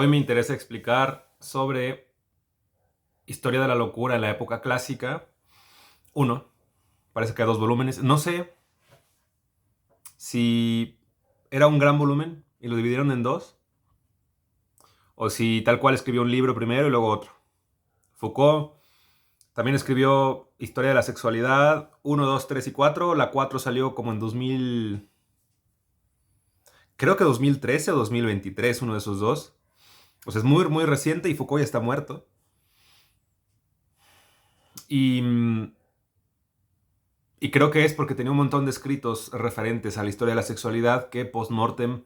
Hoy me interesa explicar sobre historia de la locura en la época clásica. Uno, parece que hay dos volúmenes. No sé si era un gran volumen y lo dividieron en dos, o si tal cual escribió un libro primero y luego otro. Foucault también escribió Historia de la Sexualidad, uno, 2, 3 y 4. La 4 salió como en 2000, creo que 2013 o 2023, uno de esos dos. O sea, es muy, muy reciente y Foucault ya está muerto. Y Y creo que es porque tenía un montón de escritos referentes a la historia de la sexualidad que post-mortem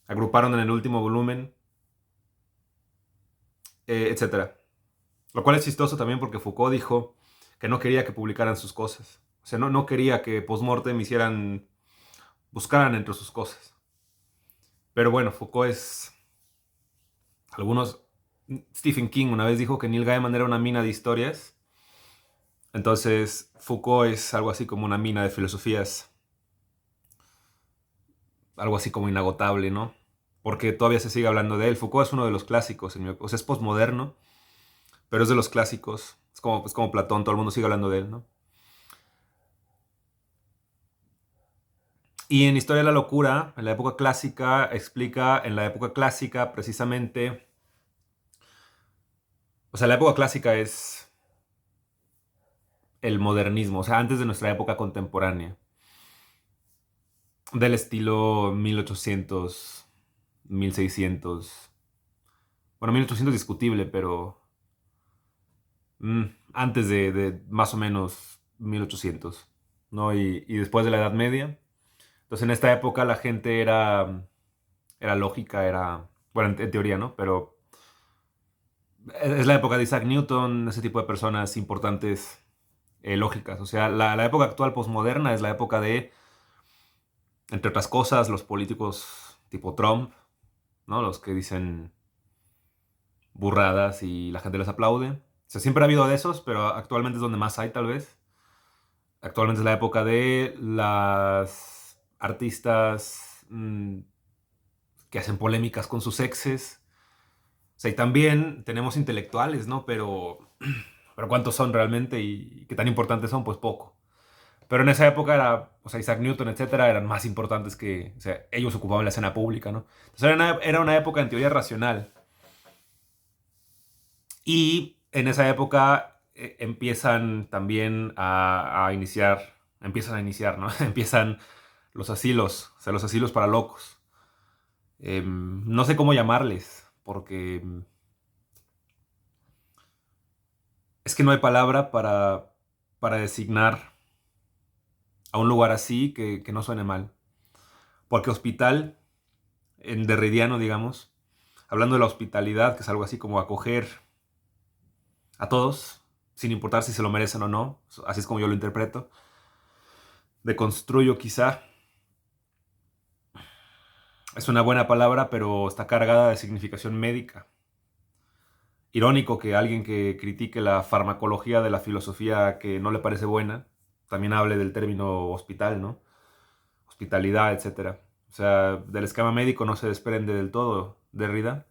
agruparon en el último volumen, etc. Lo cual es chistoso también porque Foucault dijo que no quería que publicaran sus cosas. O sea, no quería que post-mortem buscaran entre sus cosas. Pero bueno, Foucault es... Algunos... Stephen King una vez dijo que Neil Gaiman era una mina de historias. Entonces, Foucault es algo así como una mina de filosofías, algo así como inagotable, ¿no? Porque todavía se sigue hablando de él. Foucault es uno de los clásicos, o sea, es posmoderno, pero es de los clásicos. Es como Platón, todo el mundo sigue hablando de él, ¿no? Y en Historia de la Locura, en la época clásica, explica en la época clásica precisamente, o sea, la época clásica es el modernismo, o sea, antes de nuestra época contemporánea, del estilo 1800, 1600, bueno, 1800 discutible, pero mm, antes de más o menos 1800, ¿no? Y después de la Edad Media. Entonces, en esta época la gente era lógica, bueno, en teoría, ¿no? Pero es la época de Isaac Newton, ese tipo de personas importantes, lógicas. O sea, la época actual posmoderna es la época de, entre otras cosas, los políticos tipo Trump, ¿no? Los que dicen burradas y la gente les aplaude. O sea, siempre ha habido de esos, pero actualmente es donde más hay, tal vez. Actualmente es la época de las artistas que hacen polémicas con sus exes. O sea, y también tenemos intelectuales, ¿no? Pero ¿cuántos son realmente y qué tan importantes son? Pues poco. Pero en esa época o sea, Isaac Newton, etcétera, eran más importantes o sea, ellos ocupaban la escena pública, ¿no? Entonces era una época en teoría racional. Y en esa época empiezan también empiezan a iniciar, ¿no? Empiezan los asilos, o sea, los asilos para locos. No sé cómo llamarles, porque es que no hay palabra para designar a un lugar así que no suene mal. Porque hospital, en derridiano, digamos, hablando de la hospitalidad, que es algo así como acoger a todos, sin importar si se lo merecen o no, así es como yo lo interpreto, deconstruyo quizá, es una buena palabra, pero está cargada de significación médica. Irónico que alguien que critique la farmacología de la filosofía que no le parece buena, también hable del término hospital, ¿no? Hospitalidad, etcétera. O sea, del esquema médico no se desprende del todo Derrida.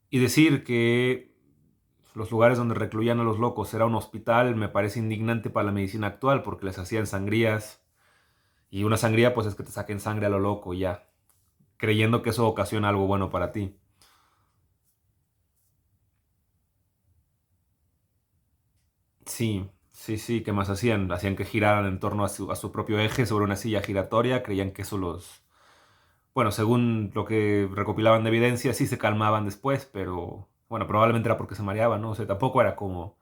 Y decir que los lugares donde recluían a los locos era un hospital me parece indignante para la medicina actual porque les hacían sangrías y una sangría pues es que te saquen sangre a lo loco y ya, creyendo que eso ocasiona algo bueno para ti. Sí, sí, sí, ¿qué más hacían? Hacían que giraran en torno a su propio eje sobre una silla giratoria, creían que eso bueno, según lo que recopilaban de evidencia, sí se calmaban después, pero bueno, probablemente era porque se mareaban, ¿no? O sea, tampoco era como,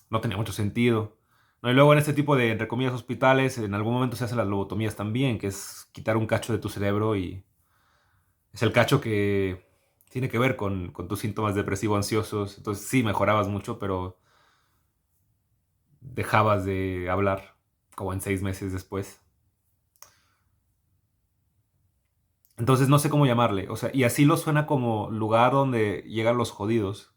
no tenía mucho sentido. ¿No? Y luego en este tipo de, entre comillas, hospitales, en algún momento se hacen las lobotomías también, que es quitar un cacho de tu cerebro y es el cacho que tiene que ver con tus síntomas depresivos ansiosos. Entonces sí, mejorabas mucho, pero dejabas de hablar como en 6 meses después. Entonces no sé cómo llamarle. O sea, y así lo suena como lugar donde llegan los jodidos.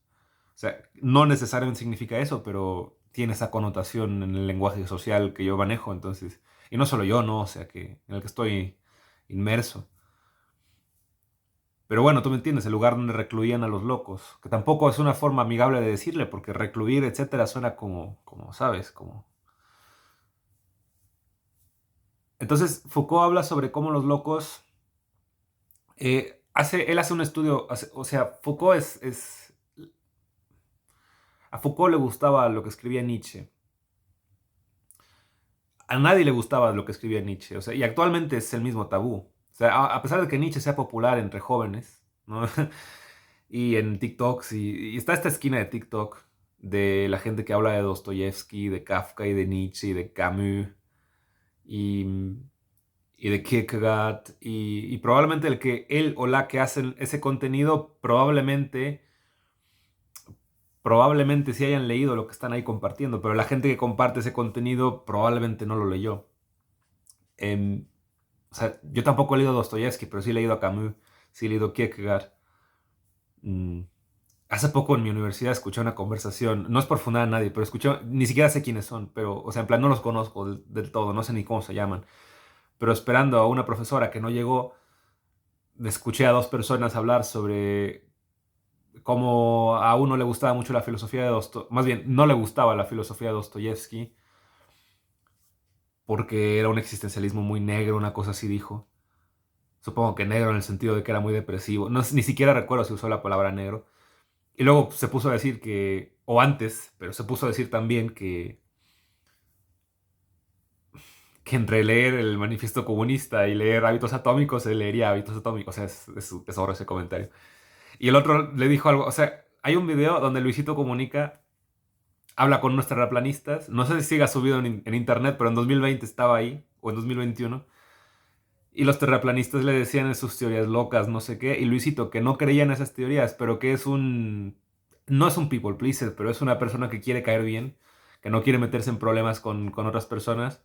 O sea, no necesariamente significa eso, pero tiene esa connotación en el lenguaje social que yo manejo, entonces, y no solo yo, ¿no? O sea, que en el que estoy inmerso. Pero bueno, tú me entiendes, el lugar donde recluían a los locos, que tampoco es una forma amigable de decirle, porque recluir, etcétera, suena como, ¿sabes? Como... Entonces, Foucault habla sobre cómo los locos, él hace un estudio, o sea, a Foucault le gustaba lo que escribía Nietzsche. A nadie le gustaba lo que escribía Nietzsche, o sea, y actualmente es el mismo tabú. O sea, a pesar de que Nietzsche sea popular entre jóvenes, ¿no? Y en TikToks, y está esta esquina de TikTok de la gente que habla de Dostoyevsky, de Kafka y de Nietzsche y de Camus y, y de Kierkegaard y probablemente el que él o la que hacen ese contenido probablemente sí hayan leído lo que están ahí compartiendo, pero la gente que comparte ese contenido probablemente no lo leyó. Em, o sea, yo tampoco he leído Dostoyevsky, pero sí he leído a Camus, sí he leído Kierkegaard. Mm, Hace poco en mi universidad escuché una conversación, no es por fundar a nadie, pero escuché, ni siquiera sé quiénes son, pero, o sea, en plan, no los conozco del todo, no sé ni cómo se llaman, pero esperando a una profesora que no llegó, escuché a dos personas hablar sobre cómo a uno le gustaba mucho la filosofía de Dostoyevsky, más bien, no le gustaba la filosofía de Dostoyevsky, porque era un existencialismo muy negro, una cosa así dijo. Supongo que negro en el sentido de que era muy depresivo. No, ni siquiera recuerdo si usó la palabra negro. Y luego se puso a decir que, o antes, pero se puso a decir también que entre leer el manifiesto comunista y leer Hábitos Atómicos, se leería Hábitos Atómicos. O sea, es horror ese comentario. Y el otro le dijo algo, o sea, hay un video donde Luisito Comunica habla con unos terraplanistas. No sé si siga subido en internet, pero en 2020 estaba ahí, o en 2021. Y los terraplanistas le decían en sus teorías locas, no sé qué. Y Luisito, que no creía en esas teorías, pero que es un... No es un people pleaser, pero es una persona que quiere caer bien, que no quiere meterse en problemas con otras personas.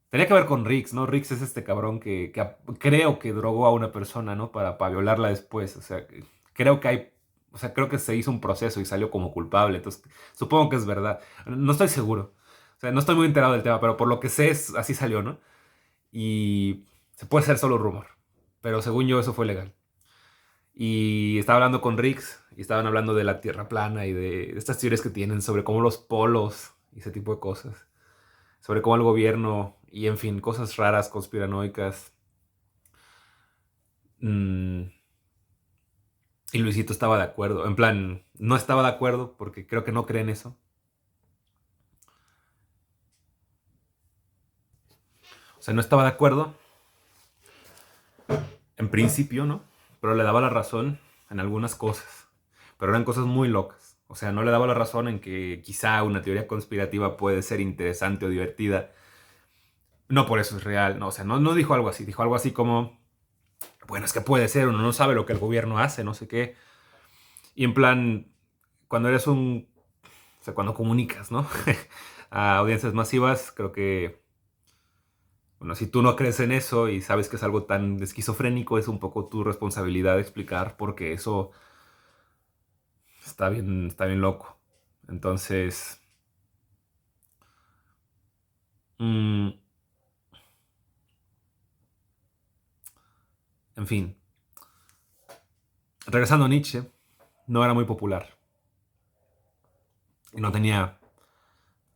Tenía que ver con Riggs, ¿no? Riggs es este cabrón creo que drogó a una persona, ¿no? Para violarla después. O sea, creo que hay... O sea, creo que se hizo un proceso y salió como culpable. Entonces, supongo que es verdad. No estoy seguro. O sea, no estoy muy enterado del tema, pero por lo que sé, así salió, ¿no? Y se puede ser solo rumor, pero según yo eso fue legal. Y estaba hablando con Riggs y estaban hablando de la Tierra plana y de estas teorías que tienen sobre cómo los polos y ese tipo de cosas, sobre cómo el gobierno y en fin, cosas raras, conspiranoicas. Mm, y Luisito estaba de acuerdo, en plan, no estaba de acuerdo porque creo que no cree en eso. O sea, no estaba de acuerdo en principio, ¿no? Pero le daba la razón en algunas cosas. Pero eran cosas muy locas. O sea, no le daba la razón en que quizá una teoría conspirativa puede ser interesante o divertida. No por eso es real, no. O sea, no dijo algo así. Dijo algo así como, bueno, es que puede ser, uno no sabe lo que el gobierno hace, no sé qué. Y en plan, cuando eres un... O sea, cuando comunicas, ¿no? A audiencias masivas, creo que... Bueno, si tú no crees en eso y sabes que es algo tan esquizofrénico, es un poco tu responsabilidad explicar por qué eso está bien loco. Entonces, mm, en fin, regresando a Nietzsche, no era muy popular y no tenía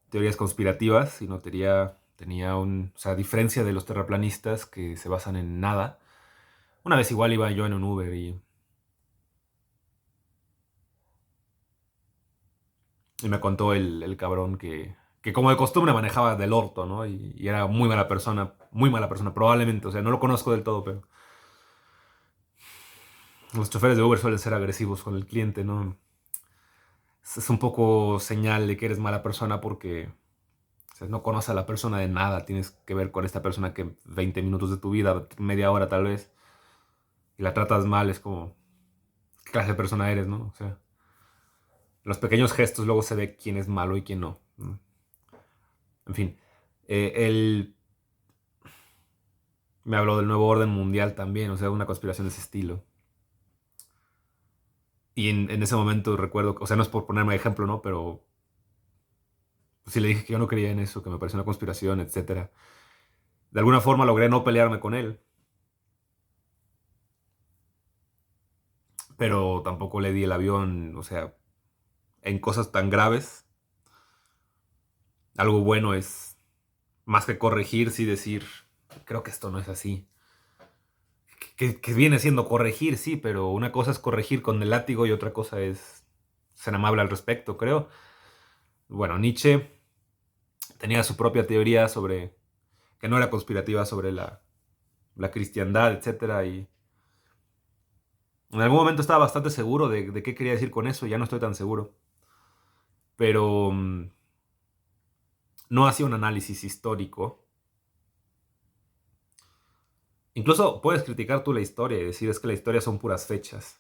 teorías conspirativas, sino tenía o sea, a diferencia de los terraplanistas que se basan en nada. Una vez igual iba yo en un Uber y me contó el cabrón que como de costumbre manejaba del orto, ¿no? Y era muy mala persona, probablemente. O sea, no lo conozco del todo, pero los choferes de Uber suelen ser agresivos con el cliente, ¿no? Es un poco señal de que eres mala persona porque o sea, no conoces a la persona de nada. Tienes que ver con esta persona que 20 minutos de tu vida, media hora tal vez, y la tratas mal, es como, ¿qué clase de persona eres, no? O sea, los pequeños gestos luego se ve quién es malo y quién no. ¿No? En fin, él me habló del nuevo orden mundial también, o sea, una conspiración de ese estilo. Y en ese momento recuerdo, o sea, no es por ponerme de ejemplo, ¿no? Pero sí le dije que yo no creía en eso, que me parecía una conspiración, etcétera. De alguna forma logré no pelearme con él. pero tampoco le di el avión, o sea, en cosas tan graves. Algo bueno es, más que corregir, sí decir, creo que esto no es así. Que viene siendo corregir, sí, pero una cosa es corregir con el látigo y otra cosa es ser amable al respecto, creo. Bueno, Nietzsche tenía su propia teoría sobre, que no era conspirativa, sobre la cristiandad, etcétera, y en algún momento estaba bastante seguro de qué quería decir con eso, ya no estoy tan seguro. Pero no hacía un análisis histórico. Incluso puedes criticar tú la historia y decir es que la historia son puras fechas.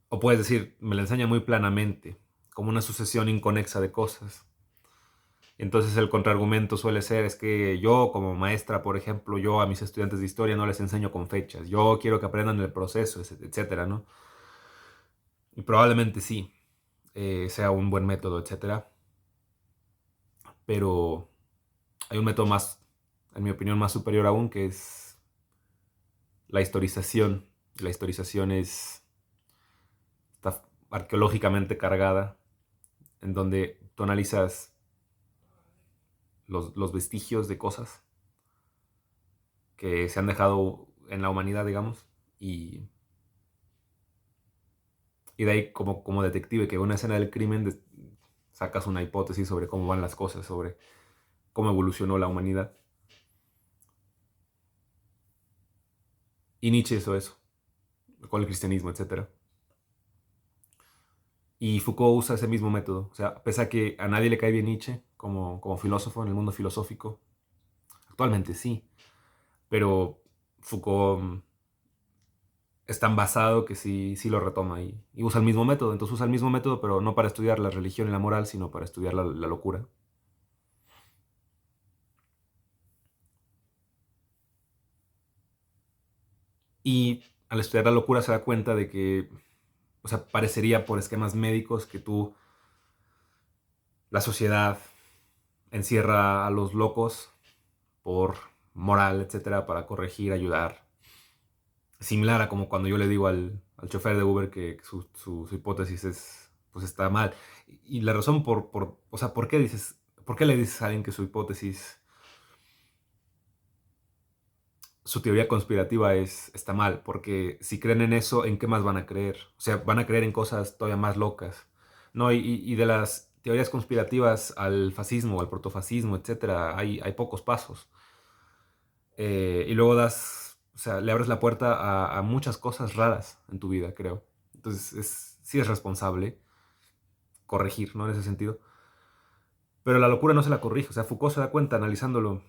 O puedes decir, me la enseña muy planamente, como una sucesión inconexa de cosas. Entonces el contraargumento suele ser, es que yo como maestra, por ejemplo, yo a mis estudiantes de historia no les enseño con fechas. Yo quiero que aprendan el proceso, etcétera, ¿no? Y probablemente sí, sea un buen método, etcétera. Pero hay un método más, en mi opinión, más superior aún, que es la historización. La historización está arqueológicamente cargada, en donde tú analizas los vestigios de cosas que se han dejado en la humanidad, digamos, y, y de ahí como detective que ve una escena del crimen sacas una hipótesis sobre cómo van las cosas, sobre cómo evolucionó la humanidad. Y Nietzsche hizo eso, con el cristianismo, etcétera. Y Foucault usa ese mismo método. O sea, pese a que a nadie le cae bien Nietzsche como filósofo en el mundo filosófico, actualmente sí, pero Foucault es tan basado que sí lo retoma y usa el mismo método. Entonces usa el mismo método, pero no para estudiar la religión y la moral, sino para estudiar la locura. Y al estudiar la locura se da cuenta de que, o sea, parecería por esquemas médicos que la sociedad encierra a los locos por moral, etcétera, para corregir, ayudar. Similar a como cuando yo le digo al chofer de Uber que su hipótesis pues está mal. Y la razón o sea, ¿por qué le dices a alguien que su hipótesis, su teoría conspirativa está mal? Porque si creen en eso, ¿en qué más van a creer? O sea, van a creer en cosas todavía más locas. No, y de las teorías conspirativas al fascismo, al protofascismo, etcétera, hay pocos pasos. Y luego o sea, le abres la puerta a muchas cosas raras en tu vida, creo. Entonces, sí es responsable corregir, ¿no? En ese sentido. Pero la locura no se la corrige. O sea, Foucault se da cuenta analizándolo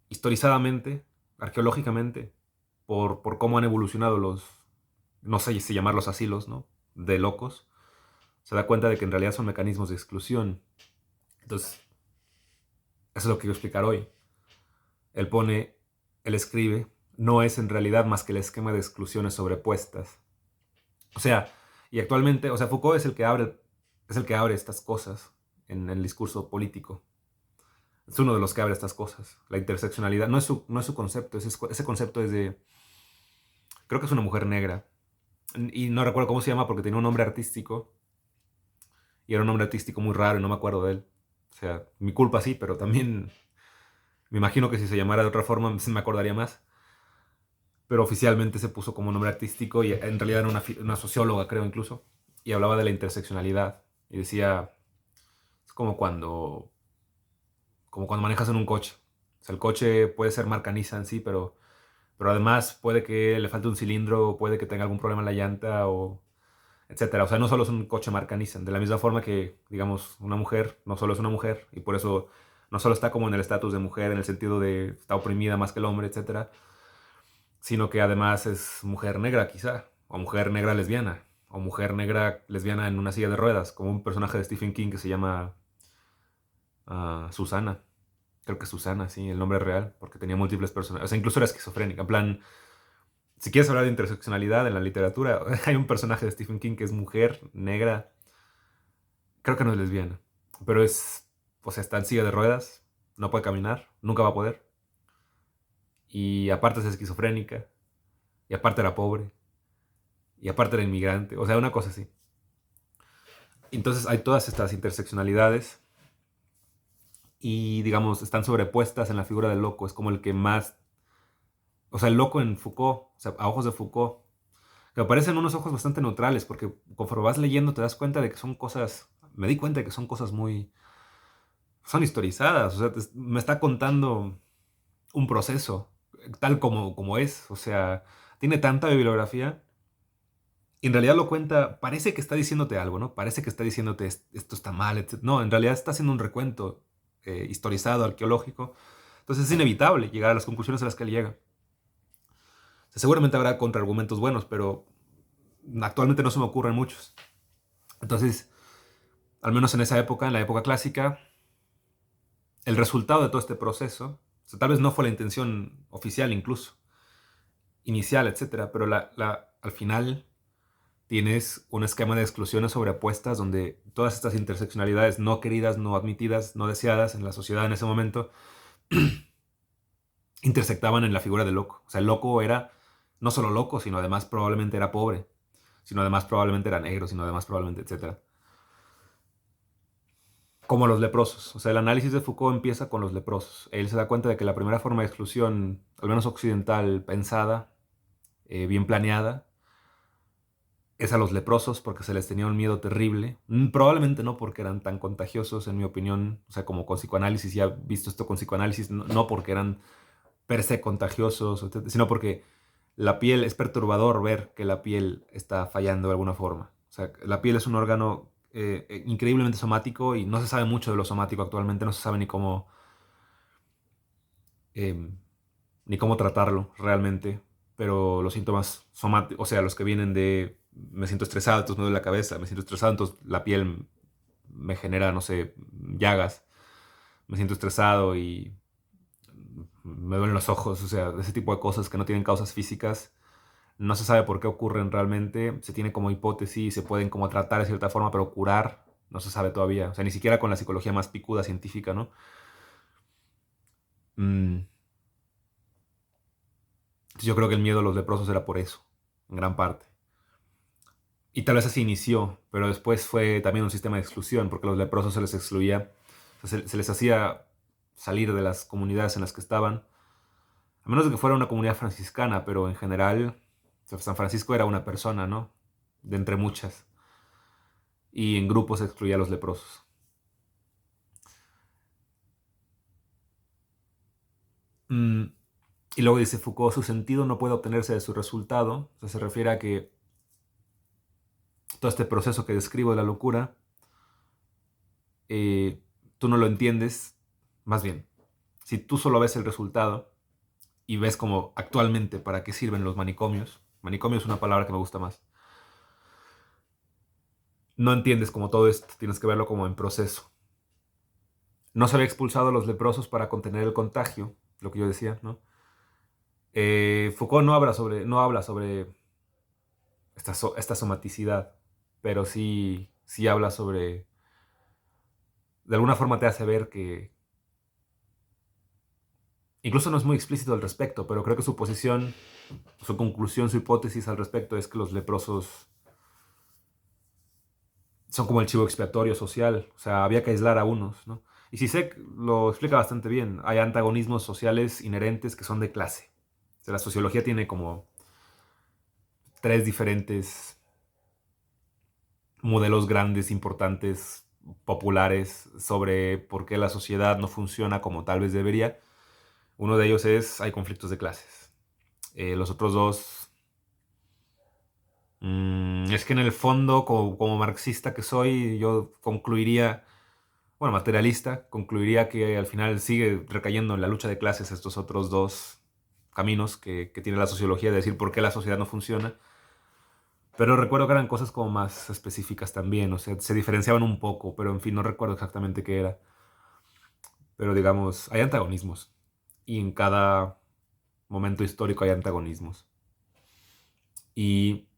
historizadamente, arqueológicamente, por cómo han evolucionado no sé si llamarlos asilos, ¿no? De locos. Se da cuenta de que en realidad son mecanismos de exclusión. Entonces, eso es lo que quiero explicar hoy. Él pone, él escribe, no es en realidad más que el esquema de exclusiones sobrepuestas. O sea, y actualmente, o sea, Foucault es el que abre estas cosas en el discurso político. Es uno de los que abre estas cosas. La interseccionalidad no es su concepto, ese concepto es de, creo que es una mujer negra. Y no recuerdo cómo se llama porque tenía un nombre artístico. Y era un nombre artístico muy raro y no me acuerdo de él. O sea, mi culpa sí, pero también me imagino que si se llamara de otra forma me acordaría más. Pero oficialmente se puso como nombre artístico y en realidad era una socióloga, creo incluso. Y hablaba de la interseccionalidad. Y decía, es como cuando manejas en un coche. O sea, el coche puede ser marca Nissan, sí, pero además puede que le falte un cilindro, puede que tenga algún problema en la llanta, o etcétera. O sea, no solo es un coche marca Nissan. De la misma forma que, digamos, una mujer no solo es una mujer, y por eso no solo está como en el estatus de mujer, en el sentido de está oprimida más que el hombre, etcétera, sino que además es mujer negra, quizá, o mujer negra lesbiana, o mujer negra lesbiana en una silla de ruedas, como un personaje de Stephen King que se llama Susana. Creo que Susana, sí, el nombre real, porque tenía múltiples personajes. O sea, incluso era esquizofrénica. En plan, si quieres hablar de interseccionalidad en la literatura, hay un personaje de Stephen King que es mujer, negra, creo que no es lesbiana, pero o sea, está en silla de ruedas, no puede caminar, nunca va a poder, y aparte es esquizofrénica. y aparte era pobre, y aparte era inmigrante, o sea, una cosa así. Entonces hay todas estas interseccionalidades y, digamos, están sobrepuestas en la figura del loco. Es como el que más, o sea, el loco en Foucault, o sea, a ojos de Foucault, que aparecen unos ojos bastante neutrales, porque conforme vas leyendo te das cuenta de que son cosas, me di cuenta de que son cosas muy, son historizadas, o sea, me está contando un proceso, tal como es, o sea, tiene tanta bibliografía. Y en realidad lo cuenta, parece que está diciéndote algo, ¿no? Parece que está diciéndote esto está mal, etc. No, en realidad está haciendo un recuento historizado, arqueológico. Entonces es inevitable llegar a las conclusiones a las que él llega. O sea, seguramente habrá contraargumentos buenos, pero actualmente no se me ocurren muchos. Entonces, al menos en esa época, en la época clásica, el resultado de todo este proceso, o sea, tal vez no fue la intención oficial incluso, inicial, etcétera, pero al final tienes un esquema de exclusiones sobrepuestas donde todas estas interseccionalidades no queridas, no admitidas, no deseadas en la sociedad en ese momento intersectaban en la figura del loco. O sea, el loco era no solo loco, sino además probablemente era pobre, sino además probablemente era negro, sino además probablemente, etcétera. Como los leprosos. O sea, el análisis de Foucault empieza con los leprosos. Él se da cuenta de que la primera forma de exclusión, al menos occidental, pensada, bien planeada, es a los leprosos porque se les tenía un miedo terrible. Probablemente no porque eran tan contagiosos, en mi opinión. O sea, como con psicoanálisis, ya he visto esto con psicoanálisis, no porque eran per se contagiosos, sino porque la piel es perturbador ver que la piel está fallando de alguna forma. O sea, la piel es un órgano increíblemente somático y no se sabe mucho de lo somático actualmente, no se sabe eh, ni cómo tratarlo realmente, pero los síntomas somáticos, o sea, los que vienen de me siento estresado, entonces me duele la cabeza, me siento estresado, entonces la piel me genera, no sé, llagas, me siento estresado y me duelen los ojos, o sea, ese tipo de cosas que no tienen causas físicas. No se sabe por qué ocurren realmente, se tiene como hipótesis, se pueden como tratar de cierta forma, pero curar no se sabe todavía. O sea, ni siquiera con la psicología más picuda científica, ¿no? Mm, yo creo que el miedo a los leprosos era por eso, en gran parte. Y tal vez así inició, pero después fue también un sistema de exclusión, porque a los leprosos se les excluía, o sea, se les hacía salir de las comunidades en las que estaban, a menos de que fuera una comunidad franciscana, pero en general, o sea, San Francisco era una persona, ¿no? De entre muchas. Y en grupos se excluía a los leprosos. Mm, y luego dice Foucault, su sentido no puede obtenerse de su resultado. O sea, se refiere a que todo este proceso que describo de la locura, eh, tú no lo entiendes. Más bien, si tú solo ves el resultado y ves como actualmente para qué sirven los manicomios, manicomio es una palabra que me gusta más, no entiendes como todo esto, tienes que verlo como en proceso. No se había expulsado a los leprosos para contener el contagio, lo que yo decía, ¿no? Foucault no habla sobre esta somaticidad, pero sí habla sobre, de alguna forma te hace ver que, incluso no es muy explícito al respecto, pero creo que su posición, su conclusión, su hipótesis al respecto es que los leprosos son como el chivo expiatorio social, o sea, había que aislar a unos, ¿no? Y Zizek lo explica bastante bien, hay antagonismos sociales inherentes que son de clase. O sea, la sociología tiene como tres diferentes modelos grandes, importantes, populares sobre por qué la sociedad no funciona como tal vez debería. Uno de ellos es, hay conflictos de clases. Los otros dos, es que en el fondo, como marxista que soy, yo concluiría, bueno, materialista, concluiría que al final sigue recayendo en la lucha de clases estos otros dos caminos que tiene la sociología de decir por qué la sociedad no funciona. Pero recuerdo que eran cosas como más específicas también, o sea, se diferenciaban un poco, pero en fin, no recuerdo exactamente qué era. Pero digamos, hay antagonismos. Y en cada momento histórico hay antagonismos. Y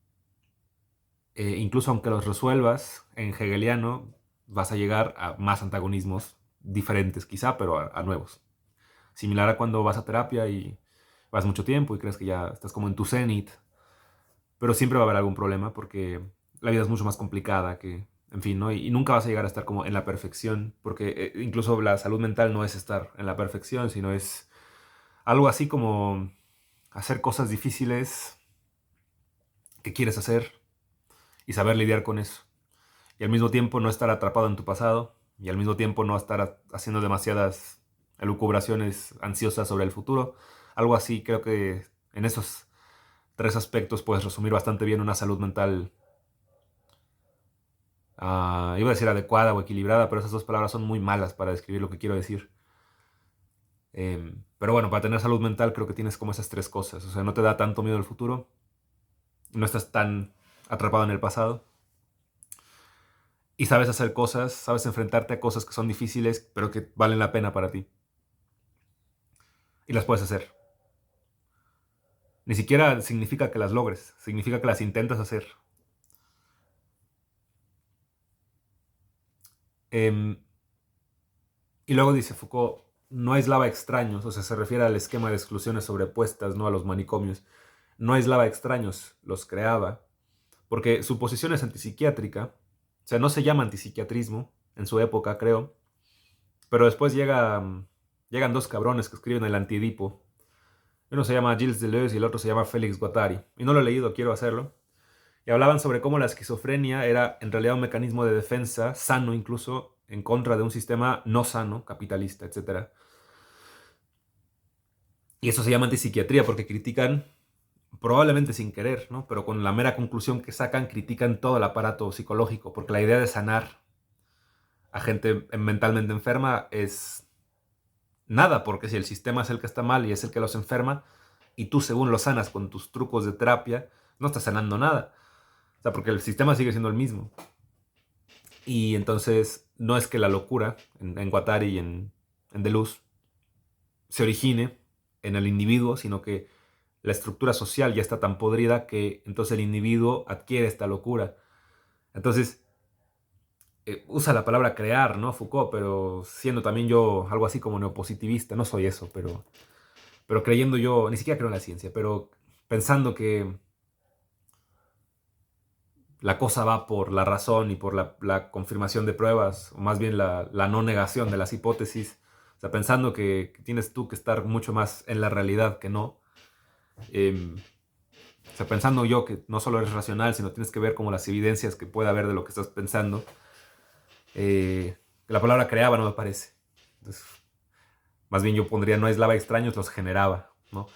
incluso aunque los resuelvas en hegeliano, vas a llegar a más antagonismos diferentes quizá, pero a nuevos. Similar a cuando vas a terapia y vas mucho tiempo y crees que ya estás como en tu cenit, pero siempre va a haber algún problema porque la vida es mucho más complicada que, en fin, ¿no? Y nunca vas a llegar a estar como en la perfección, porque incluso la salud mental no es estar en la perfección, sino es algo así como hacer cosas difíciles que quieres hacer y saber lidiar con eso. Y al mismo tiempo no estar atrapado en tu pasado y al mismo tiempo no estar haciendo demasiadas elucubraciones ansiosas sobre el futuro. Algo así, creo que en esos tres aspectos puedes resumir bastante bien una salud mental, iba a decir adecuada o equilibrada, pero esas dos palabras son muy malas para describir lo que quiero decir. Pero bueno, para tener salud mental creo que tienes como esas tres cosas. O sea, no te da tanto miedo el futuro, no estás tan atrapado en el pasado y sabes hacer cosas, sabes enfrentarte a cosas que son difíciles, pero que valen la pena para ti. Y las puedes hacer. Ni siquiera significa que las logres, significa que las intentas hacer. Em, y luego dice Foucault, no aislaba extraños, o sea, se refiere al esquema de exclusiones sobrepuestas, no a los manicomios. No aislaba extraños, los creaba, porque su posición es antipsiquiátrica, o sea, no se llama antipsiquiatrismo, en su época creo, pero después llegan dos cabrones que escriben el Antiedipo. Uno se llama Gilles Deleuze y el otro se llama Félix Guattari. Y no lo he leído, quiero hacerlo. Y hablaban sobre cómo la esquizofrenia era en realidad un mecanismo de defensa sano incluso en contra de un sistema no sano, capitalista, etcétera. Y eso se llama antipsiquiatría porque critican, probablemente sin querer, ¿no? Pero con la mera conclusión que sacan, critican todo el aparato psicológico, porque la idea de sanar a gente mentalmente enferma es nada, porque si el sistema es el que está mal y es el que los enferma, y tú según lo sanas con tus trucos de terapia, no estás sanando nada. O sea, porque el sistema sigue siendo el mismo. Y entonces no es que la locura en Guattari y en Deleuze se origine en el individuo, sino que la estructura social ya está tan podrida que entonces el individuo adquiere esta locura. Entonces, usa la palabra crear, ¿no? Foucault, pero siendo también yo algo así como neopositivista, no soy eso, pero creyendo yo, ni siquiera creo en la ciencia, pero pensando que la cosa va por la razón y por la confirmación de pruebas, o más bien la no negación de las hipótesis. O sea, pensando que tienes tú que estar mucho más en la realidad que no. Eh, o sea, pensando yo que no solo eres racional, sino tienes que ver como las evidencias que puede haber de lo que estás pensando. La palabra creaba no me parece. Entonces, más bien yo pondría no aislaba extraños, los generaba, ¿no?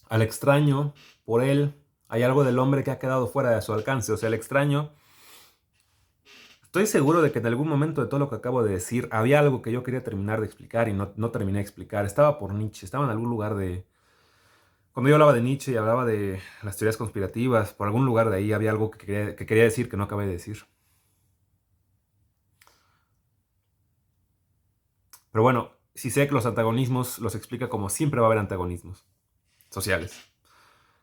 Al extraño, por él, hay algo del hombre que ha quedado fuera de su alcance. O sea, el extraño, estoy seguro de que en algún momento de todo lo que acabo de decir, había algo que yo quería terminar de explicar y no terminé de explicar. Estaba por Nietzsche, estaba en algún lugar de... Cuando yo hablaba de Nietzsche y hablaba de las teorías conspirativas, por algún lugar de ahí había algo que quería decir que no acabé de decir. Pero bueno, sí sé que los antagonismos los explica como siempre va a haber antagonismos sociales.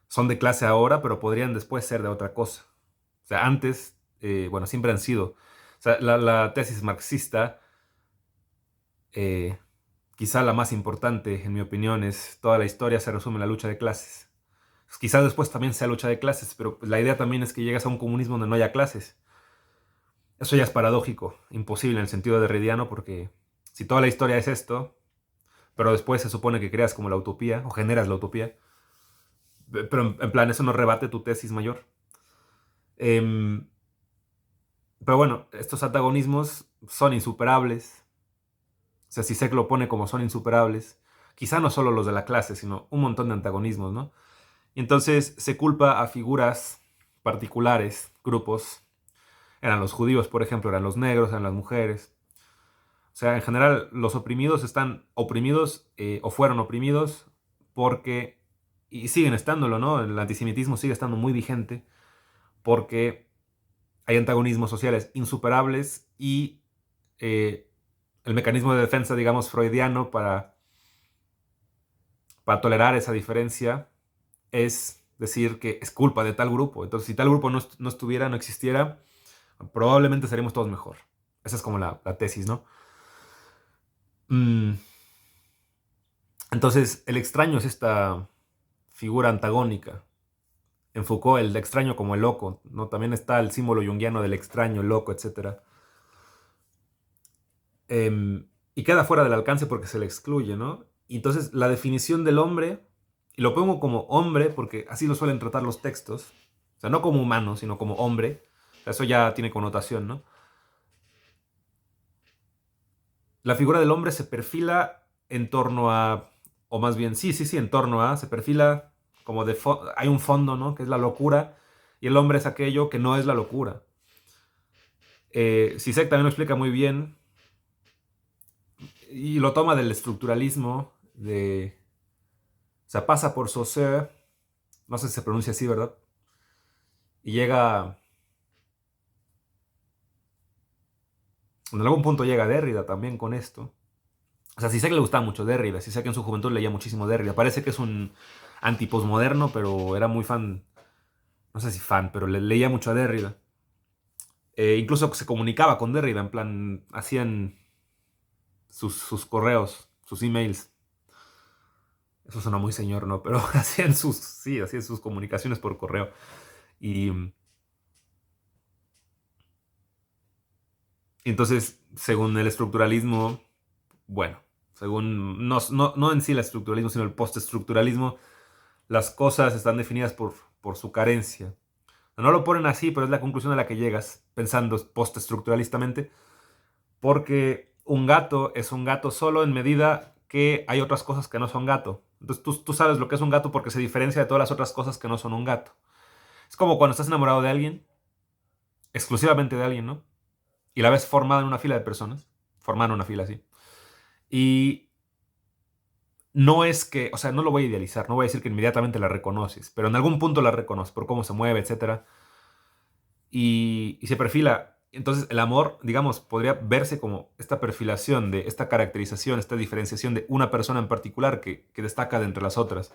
Son de clase ahora, pero podrían después ser de otra cosa. O sea, antes, bueno, siempre han sido. O sea, la tesis marxista, eh, quizá la más importante, en mi opinión, es toda la historia se resume en la lucha de clases. Pues quizá después también sea lucha de clases, pero la idea también es que llegas a un comunismo donde no haya clases. Eso ya es paradójico, imposible en el sentido derridiano, porque si toda la historia es esto, pero después se supone que creas como la utopía, o generas la utopía, pero en plan, eso no rebate tu tesis mayor. Em, pero bueno, estos antagonismos son insuperables. O sea, si Sisek lo pone como son insuperables, quizá no solo los de la clase, sino un montón de antagonismos, ¿no? Y entonces se culpa a figuras particulares, grupos. Eran los judíos, por ejemplo, eran los negros, eran las mujeres. O sea, en general, los oprimidos están oprimidos o fueron oprimidos porque, y siguen estándolo, ¿no? El antisemitismo sigue estando muy vigente porque hay antagonismos sociales insuperables y eh, el mecanismo de defensa, digamos, freudiano para tolerar esa diferencia es decir que es culpa de tal grupo. Entonces, si tal grupo no estuviera, no existiera, probablemente seríamos todos mejor. Esa es como la tesis, ¿no? Mm, Entonces, el extraño es esta figura antagónica. En Foucault, el extraño como el loco, ¿no? También está el símbolo junguiano del extraño, el loco, etc. Y queda fuera del alcance porque se le excluye, ¿no? Y entonces, la definición del hombre, y lo pongo como hombre porque así lo suelen tratar los textos, o sea, no como humano, sino como hombre, o sea, eso ya tiene connotación, ¿no? La figura del hombre se perfila en torno a, o más bien, sí, en torno a, se perfila como hay un fondo, ¿no? Que es la locura, y el hombre es aquello que no es la locura. Zizek también lo explica muy bien, y lo toma del estructuralismo, o sea, pasa por Saussure, no sé si se pronuncia así, ¿verdad? Y llega, en algún punto llega Derrida también con esto. O sea, Zizek le gustaba mucho Derrida, Zizek en su juventud leía muchísimo Derrida. Parece que es un antiposmoderno, pero era muy fan, no sé si fan, pero le leía mucho a Derrida. Incluso se comunicaba con Derrida, en plan, hacían sus correos, sus emails. Eso suena muy señor, ¿no? Pero hacían sus comunicaciones por correo. Y entonces, según el estructuralismo, bueno, según, no en sí el estructuralismo, sino el postestructuralismo, las cosas están definidas por su carencia. No lo ponen así, pero es la conclusión a la que llegas, pensando postestructuralistamente, porque un gato es un gato solo en medida que hay otras cosas que no son gato. Entonces tú sabes lo que es un gato porque se diferencia de todas las otras cosas que no son un gato. Es como cuando estás enamorado de alguien, exclusivamente de alguien, ¿no? Y la ves formada en una fila de personas, formada en una fila así. Y no es que, o sea, no lo voy a idealizar, no voy a decir que inmediatamente la reconoces, pero en algún punto la reconoces por cómo se mueve, etcétera. Y se perfila. Entonces el amor, digamos, podría verse como esta perfilación de esta caracterización, esta diferenciación de una persona en particular que destaca de entre las otras.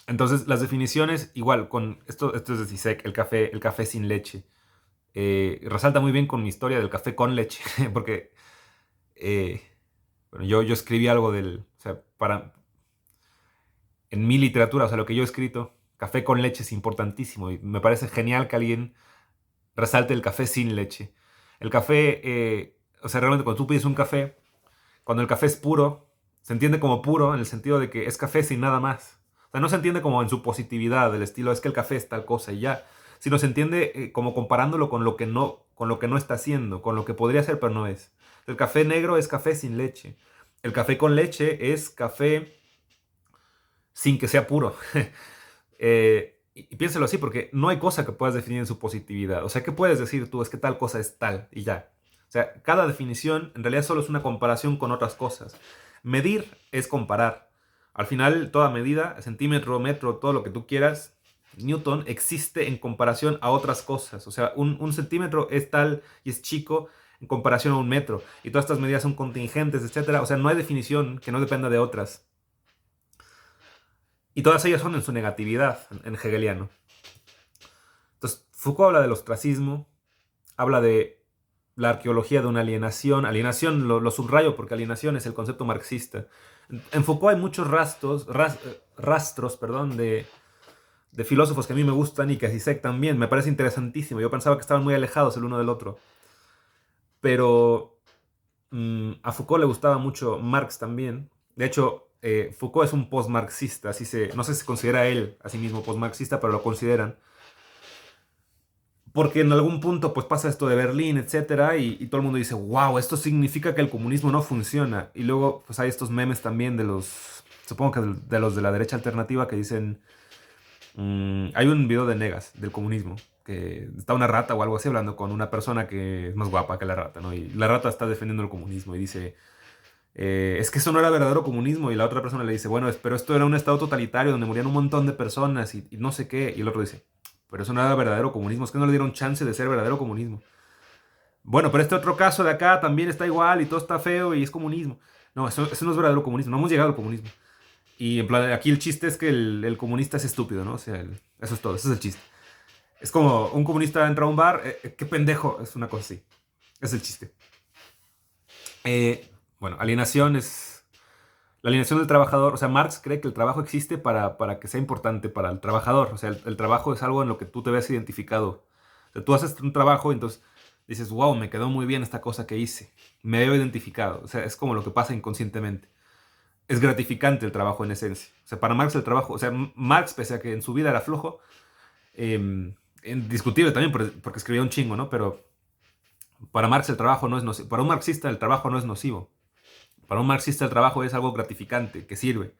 Entonces las definiciones, igual, con esto es de Zizek, el café sin leche. Resalta muy bien con mi historia del café con leche, porque eh, bueno, yo escribí algo o sea, en mi literatura, o sea, lo que yo he escrito, café con leche es importantísimo y me parece genial que alguien resalte el café sin leche. El café, o sea, realmente cuando tú pides un café, cuando el café es puro, se entiende como puro en el sentido de que es café sin nada más. O sea, no se entiende como en su positividad, del estilo es que el café es tal cosa y ya, sino se entiende como comparándolo con lo que no está haciendo, con lo que podría ser pero no es. El café negro es café sin leche. El café con leche es café sin que sea puro. Y piénselo así, porque no hay cosa que puedas definir en su positividad. O sea, ¿qué puedes decir tú? Es que tal cosa es tal y ya. O sea, cada definición en realidad solo es una comparación con otras cosas. Medir es comparar. Al final, toda medida, centímetro, metro, todo lo que tú quieras, Newton existe en comparación a otras cosas. O sea, un centímetro es tal y es chico en comparación a un metro. Y todas estas medidas son contingentes, etcétera. O sea, no hay definición que no dependa de otras. Y todas ellas son en su negatividad, en hegeliano. Entonces, Foucault habla del ostracismo, habla de la arqueología de una alienación. Alienación lo subrayo porque alienación es el concepto marxista. En Foucault hay muchos rastros, perdón, de filósofos que a mí me gustan y que a Zizek también. Me parece interesantísimo. Yo pensaba que estaban muy alejados el uno del otro. Pero a Foucault le gustaba mucho Marx también. De hecho, Foucault es un postmarxista. No sé si se considera él a sí mismo postmarxista, pero lo consideran. Porque en algún punto pues pasa esto de Berlín, etcétera, y todo el mundo dice, wow, esto significa que el comunismo no funciona. Y luego pues hay estos memes también supongo que de los de la derecha alternativa que dicen, hay un video de Negas del comunismo, que está una rata o algo así hablando con una persona que es más guapa que la rata, ¿no? Y la rata está defendiendo el comunismo y dice, es que eso no era verdadero comunismo. Y la otra persona le dice, bueno, pero esto era un estado totalitario donde morían un montón de personas y no sé qué. Y el otro dice, pero eso no era verdadero comunismo, es que no le dieron chance de ser verdadero comunismo. Bueno, pero este otro caso de acá también está igual y todo está feo y es comunismo. No, eso no es verdadero comunismo, no hemos llegado al comunismo. Y en plan, aquí el chiste es que el comunista es estúpido, ¿no? O sea, eso es todo, ese es el chiste. Es como un comunista entra a un bar, qué pendejo, es una cosa así. Es el chiste. Bueno, alienación es la alienación del trabajador. O sea, Marx cree que el trabajo existe para que sea importante para el trabajador. O sea, el trabajo es algo en lo que tú te ves identificado. O sea, tú haces un trabajo y entonces dices, wow, me quedó muy bien esta cosa que hice. Me veo identificado. O sea, es como lo que pasa inconscientemente. Es gratificante el trabajo en esencia. O sea, para Marx el trabajo, o sea, Marx, pese a que en su vida era flojo, discutible también porque escribía un chingo, ¿no? Pero para Marx el trabajo no es nocivo. Para un marxista el trabajo no es nocivo. Para un marxista el trabajo es algo gratificante, que sirve.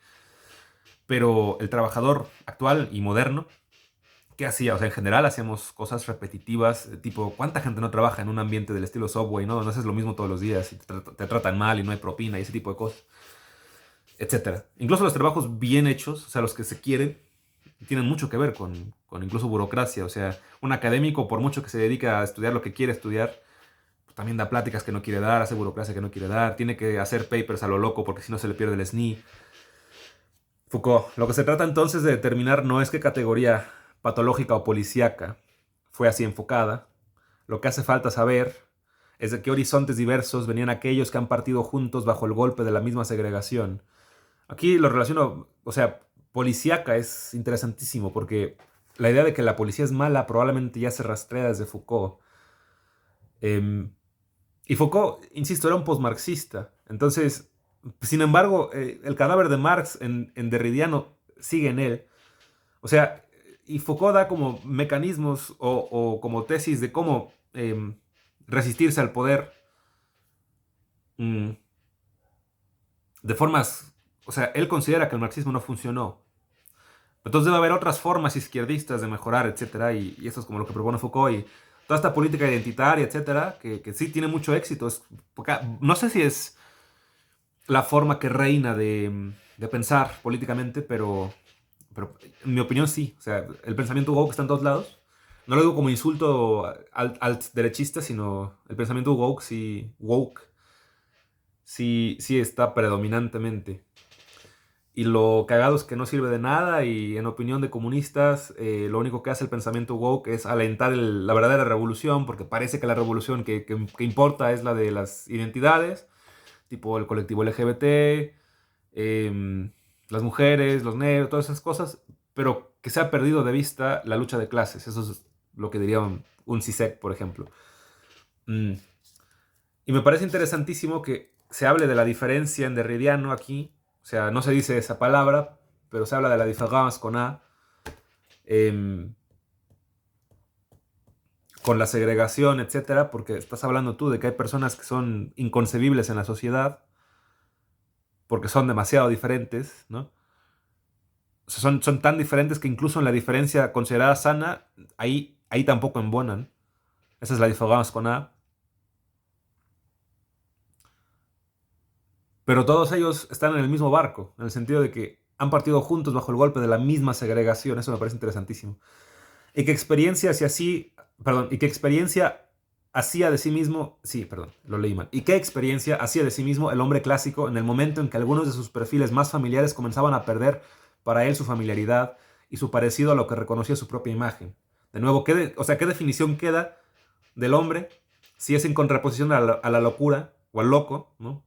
Pero el trabajador actual y moderno, ¿qué hacía? O sea, en general hacíamos cosas repetitivas, tipo, ¿cuánta gente no trabaja en un ambiente del estilo Subway, no? No haces lo mismo todos los días y te tratan mal y no hay propina y ese tipo de cosas, etcétera. Incluso los trabajos bien hechos, o sea, los que se quieren, tienen mucho que ver con incluso burocracia. O sea, un académico, por mucho que se dedique a estudiar lo que quiere estudiar, pues también da pláticas que no quiere dar, hace burocracia que no quiere dar, tiene que hacer papers a lo loco porque si no se le pierde el SNI. Foucault, lo que se trata entonces de determinar no es qué categoría patológica o policíaca fue así enfocada. Lo que hace falta saber es de qué horizontes diversos venían aquellos que han partido juntos bajo el golpe de la misma segregación. Aquí lo relaciono, o sea, policíaca es interesantísimo porque la idea de que la policía es mala probablemente ya se rastrea desde Foucault. Em, y Foucault, insisto, era un postmarxista. Entonces, sin embargo, el cadáver de Marx en Derridiano sigue en él. O sea, y Foucault da como mecanismos o como tesis de cómo resistirse al poder mm, de formas. O sea, él considera que el marxismo no funcionó. Entonces debe haber otras formas izquierdistas de mejorar, etcétera, y eso es como lo que propone Foucault y toda esta política identitaria, etcétera, que sí tiene mucho éxito. No sé si es la forma que reina de pensar políticamente, pero en mi opinión sí. O sea, el pensamiento woke está en todos lados. No lo digo como insulto al derechista, sino el pensamiento woke sí está predominantemente. Y lo cagado es que no sirve de nada y en opinión de comunistas lo único que hace el pensamiento woke es alentar la verdadera revolución porque parece que la revolución que importa es la de las identidades, tipo el colectivo LGBT, las mujeres, los negros, todas esas cosas, pero que se ha perdido de vista la lucha de clases. Eso es lo que diría un CISEC, por ejemplo. Mm. Y me parece interesantísimo que se hable de la diferencia en Derridiano aquí. O sea, no se dice esa palabra, pero se habla de la différence con A, em, con la segregación, etcétera, porque estás hablando tú de que hay personas que son inconcebibles en la sociedad porque son demasiado diferentes, ¿no? O sea, son tan diferentes que incluso en la diferencia considerada sana, ahí tampoco embonan. Esa es la différence con A. Pero todos ellos están en el mismo barco, en el sentido de que han partido juntos bajo el golpe de la misma segregación. Eso me parece interesantísimo. Y que experiencia hacia sí, perdón, y que experiencia hacía de sí mismo, sí, perdón, lo leí mal. Y qué experiencia hacía de sí mismo el hombre clásico en el momento en que algunos de sus perfiles más familiares comenzaban a perder para él su familiaridad y su parecido a lo que reconocía su propia imagen. De nuevo, o sea, ¿qué definición queda del hombre si es en contraposición a la locura o al loco, ¿no?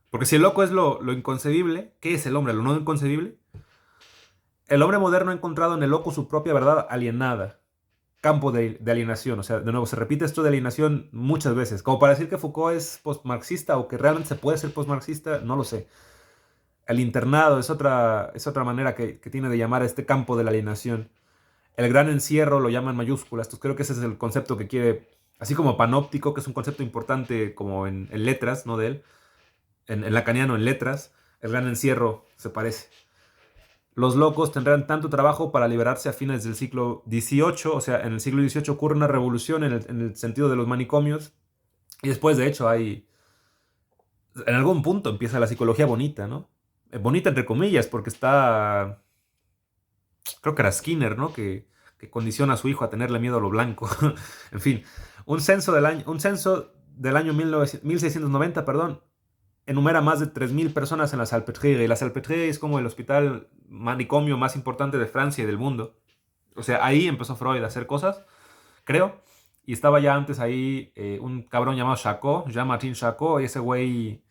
Porque si el loco es lo inconcebible, ¿qué es el hombre? ¿Lo no inconcebible? El hombre moderno ha encontrado en el loco su propia verdad alienada, campo de alienación. O sea, de nuevo, se repite esto de alienación muchas veces. Como para decir que Foucault es postmarxista o que realmente se puede ser postmarxista, no lo sé. El internado es otra manera que tiene de llamar a este campo de la alienación. El gran encierro lo llama en mayúsculas. Entonces creo que ese es el concepto que quiere, así como panóptico, que es un concepto importante como en letras, ¿no? De él, en lacaniano, en letras, el gran encierro se parece. Los locos tendrán tanto trabajo para liberarse a fines del siglo XVIII, o sea, en el siglo XVIII ocurre una revolución en el sentido de los manicomios, y después, de hecho, en algún punto empieza la psicología bonita, ¿no? Bonita entre comillas, porque creo que era Skinner, ¿no? Que condiciona a su hijo a tenerle miedo a lo blanco. En fin, un censo del año 1690, perdón, enumera más de 3.000 personas en la Salpêtrière. Y la Salpêtrière es como el hospital manicomio más importante de Francia y del mundo. O sea, ahí empezó Freud a hacer cosas, creo. y estaba ya antes ahí un cabrón llamado Charcot, Jean-Martin Charcot, y ese güey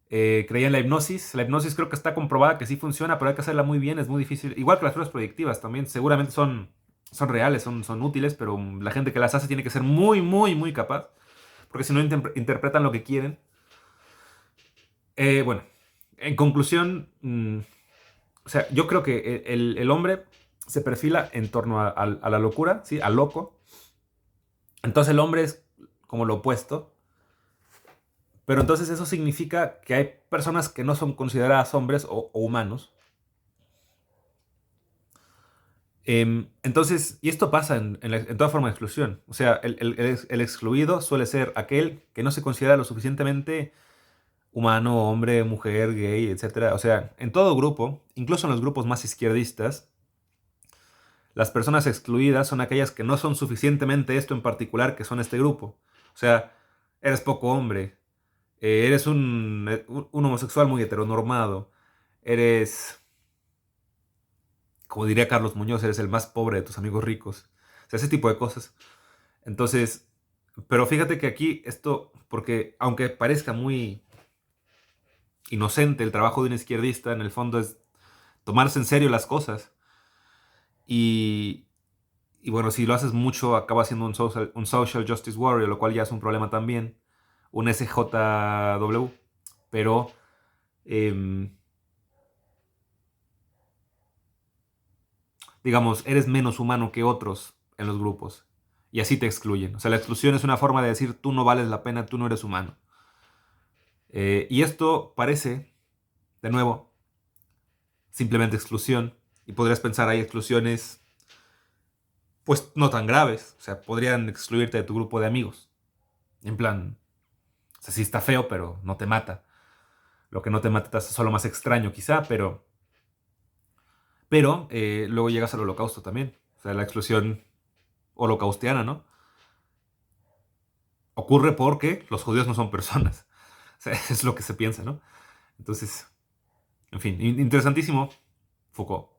creía en la hipnosis. La hipnosis creo que está comprobada que sí funciona, pero hay que hacerla muy bien, es muy difícil. Igual que las pruebas proyectivas también, seguramente son reales, son útiles, pero la gente que las hace tiene que ser muy, muy, muy capaz, porque si no interpretan lo que quieren. Bueno, en conclusión, o sea, yo creo que el hombre se perfila en torno a la locura, ¿sí? Al loco. Entonces el hombre es como lo opuesto. Pero entonces eso significa que hay personas que no son consideradas hombres o humanos. Entonces, y esto pasa en toda forma de exclusión. O sea, el excluido suele ser aquel que no se considera lo suficientemente humano, hombre, mujer, gay, etcétera. O sea, en todo grupo, incluso en los grupos más izquierdistas, las personas excluidas son aquellas que no son suficientemente esto en particular que son este grupo. O sea, eres poco hombre, eres un homosexual muy heteronormado, eres, como diría Carlos Muñoz, eres el más pobre de tus amigos ricos. O sea, ese tipo de cosas. Entonces, pero fíjate que aquí esto, porque aunque parezca muy inocente el trabajo de un izquierdista, en el fondo es tomarse en serio las cosas. Y, y bueno, si lo haces mucho, acaba siendo un social justice warrior, lo cual ya es un problema también. Un SJW. Pero, em, digamos, eres menos humano que otros en los grupos. Y así te excluyen. O sea, la exclusión es una forma de decir tú no vales la pena, tú no eres humano. Y esto parece, de nuevo, simplemente exclusión. Y podrías pensar, hay exclusiones, pues no tan graves. O sea, podrían excluirte de tu grupo de amigos. En plan, o sea, sí está feo, pero no te mata. Lo que no te mata te hace solo más extraño, quizá, pero luego llegas al holocausto también. O sea, la exclusión holocaustiana, ¿no? Ocurre porque los judíos no son personas. O sea, es lo que se piensa, ¿no? Entonces, en fin, interesantísimo Foucault.